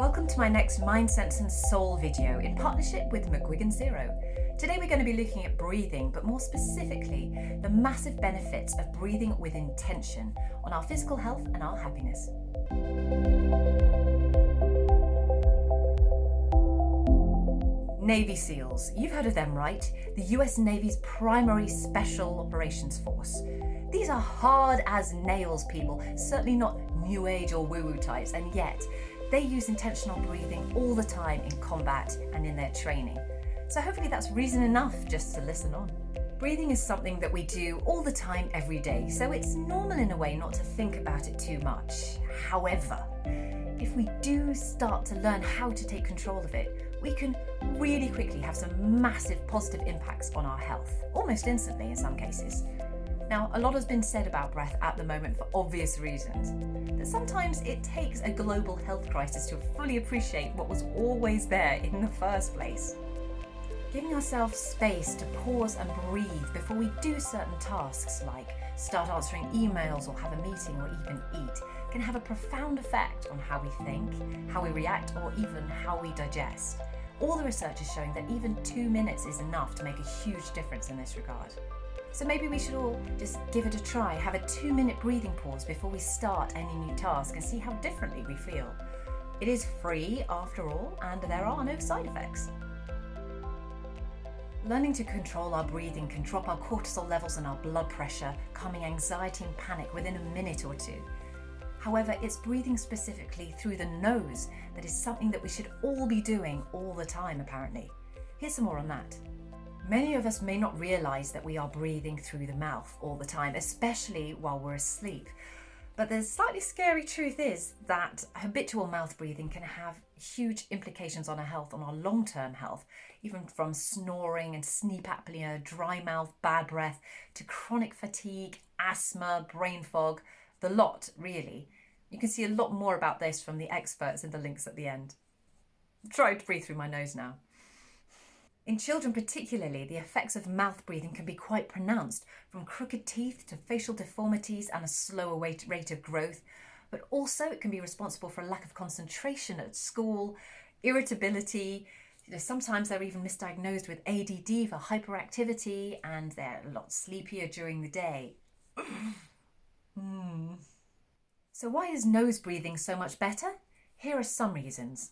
Welcome to my next Mind, Sense and Soul video in partnership with Mcguigan ZERO. Today we're going to be looking at breathing, but more specifically, the massive benefits of breathing with intention on our physical health and our happiness. Navy SEALs. You've heard of them, right? The US Navy's primary special operations force. These are hard as nails people, certainly not new age or woo-woo types, and yet they use intentional breathing all the time in combat and in their training. So hopefully that's reason enough just to listen on. Breathing is something that we do all the time, every day, so it's normal in a way not to think about it too much. However, if we do start to learn how to take control of it, we can really quickly have some massive positive impacts on our health, almost instantly in some cases. Now, a lot has been said about breath at the moment for obvious reasons, but sometimes it takes a global health crisis to fully appreciate what was always there in the first place. Giving ourselves space to pause and breathe before we do certain tasks like start answering emails or have a meeting or even eat can have a profound effect on how we think, how we react, or even how we digest. All the research is showing that even 2 minutes is enough to make a huge difference in this regard. So maybe we should all just give it a try, have a 2-minute breathing pause before we start any new task and see how differently we feel. It is free after all, and there are no side effects. Learning to control our breathing can drop our cortisol levels and our blood pressure, calming anxiety and panic within a minute or two. However, it's breathing specifically through the nose that is something that we should all be doing all the time, apparently. Here's some more on that. Many of us may not realise that we are breathing through the mouth all the time, especially while we're asleep. But the slightly scary truth is that habitual mouth breathing can have huge implications on our health, on our long-term health, even from snoring and sleep apnea, dry mouth, bad breath, to chronic fatigue, asthma, brain fog, the lot, really. You can see a lot more about this from the experts in the links at the end. Try to breathe through my nose now. In children particularly, the effects of mouth breathing can be quite pronounced, from crooked teeth to facial deformities and a slower rate of growth, but also it can be responsible for a lack of concentration at school, irritability. Sometimes they're even misdiagnosed with ADD for hyperactivity, and they're a lot sleepier during the day. So why is nose breathing so much better? Here are some reasons.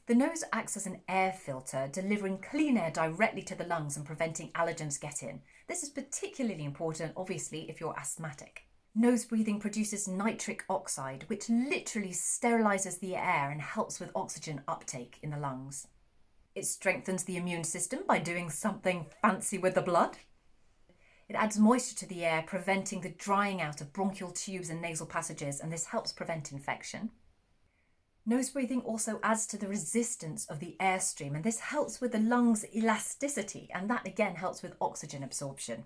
The nose acts as an air filter, delivering clean air directly to the lungs and preventing allergens get in. This is particularly important, obviously, if you're asthmatic. Nose breathing produces nitric oxide, which literally sterilises the air and helps with oxygen uptake in the lungs. It strengthens the immune system by doing something fancy with the blood. It adds moisture to the air, preventing the drying out of bronchial tubes and nasal passages, and this helps prevent infection. Nose breathing also adds to the resistance of the airstream, and this helps with the lungs' elasticity, and that again helps with oxygen absorption.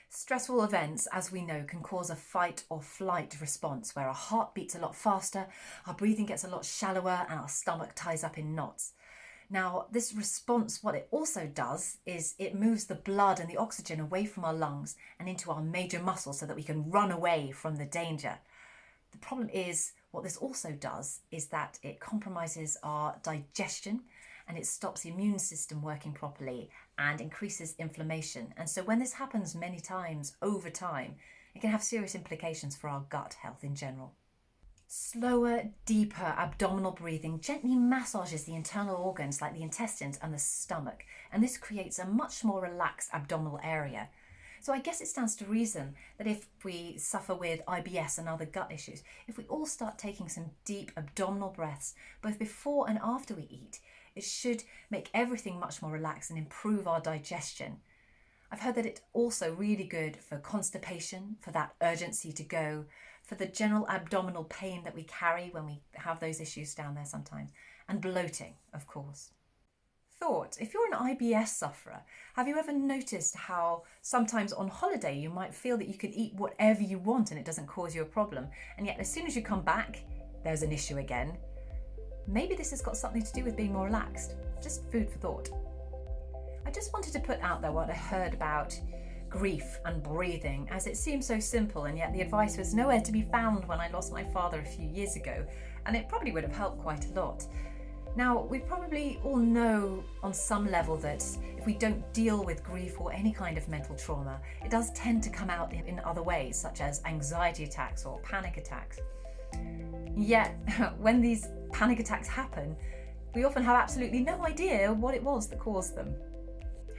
Stressful events, as we know, can cause a fight or flight response where our heart beats a lot faster, our breathing gets a lot shallower, and our stomach ties up in knots. Now, this response, what it also does is it moves the blood and the oxygen away from our lungs and into our major muscles so that we can run away from the danger. The problem is, what this also does is that it compromises our digestion and it stops the immune system working properly and increases inflammation. And so when this happens many times over time, it can have serious implications for our gut health in general. Slower, deeper abdominal breathing gently massages the internal organs like the intestines and the stomach, and this creates a much more relaxed abdominal area. So I guess it stands to reason that if we suffer with IBS and other gut issues, if we all start taking some deep abdominal breaths, both before and after we eat, it should make everything much more relaxed and improve our digestion. I've heard that it's also really good for constipation, for that urgency to go, for the general abdominal pain that we carry when we have those issues down there sometimes, and bloating, of course. Thought, if you're an IBS sufferer, have you ever noticed how sometimes on holiday you might feel that you can eat whatever you want and it doesn't cause you a problem, and yet as soon as you come back, there's an issue again? Maybe this has got something to do with being more relaxed. Just food for thought. I just wanted to put out there what I heard about grief and breathing, as it seems so simple, and yet the advice was nowhere to be found when I lost my father a few years ago, and it probably would have helped quite a lot. Now, we probably all know on some level that if we don't deal with grief or any kind of mental trauma, it does tend to come out in other ways, such as anxiety attacks or panic attacks. Yet, when these panic attacks happen, we often have absolutely no idea what it was that caused them.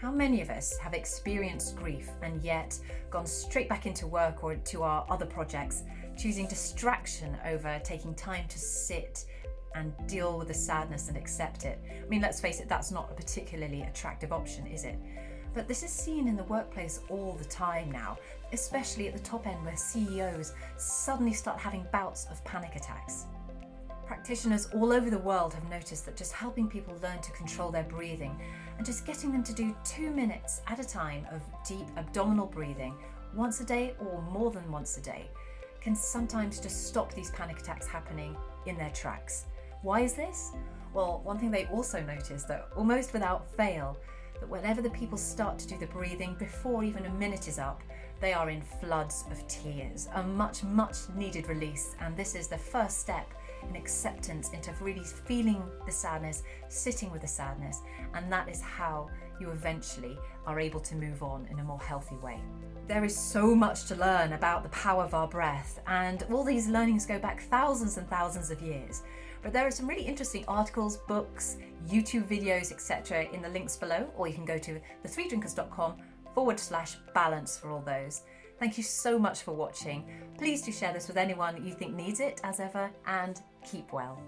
How many of us have experienced grief and yet gone straight back into work or to our other projects, choosing distraction over taking time to sit and deal with the sadness and accept it? I mean, let's face it, that's not a particularly attractive option, is it? But this is seen in the workplace all the time now, especially at the top end where CEOs suddenly start having bouts of panic attacks. Practitioners all over the world have noticed that just helping people learn to control their breathing and just getting them to do 2 minutes at a time of deep abdominal breathing once a day or more than once a day can sometimes just stop these panic attacks happening in their tracks. Why is this? Well, one thing they also noticed, that almost without fail, that whenever the people start to do the breathing before even a minute is up, they are in floods of tears, a much needed release, and this is the first step in acceptance into really feeling the sadness, sitting with the sadness, and that is how you eventually are able to move on in a more healthy way. There is so much to learn about the power of our breath, and all these learnings go back thousands and thousands of years. But there are some really interesting articles, books, YouTube videos, etc. in the links below, or you can go to the3drinkers.com/balance for all those. Thank you so much for watching. Please do share this with anyone you think needs it, as ever, and keep well.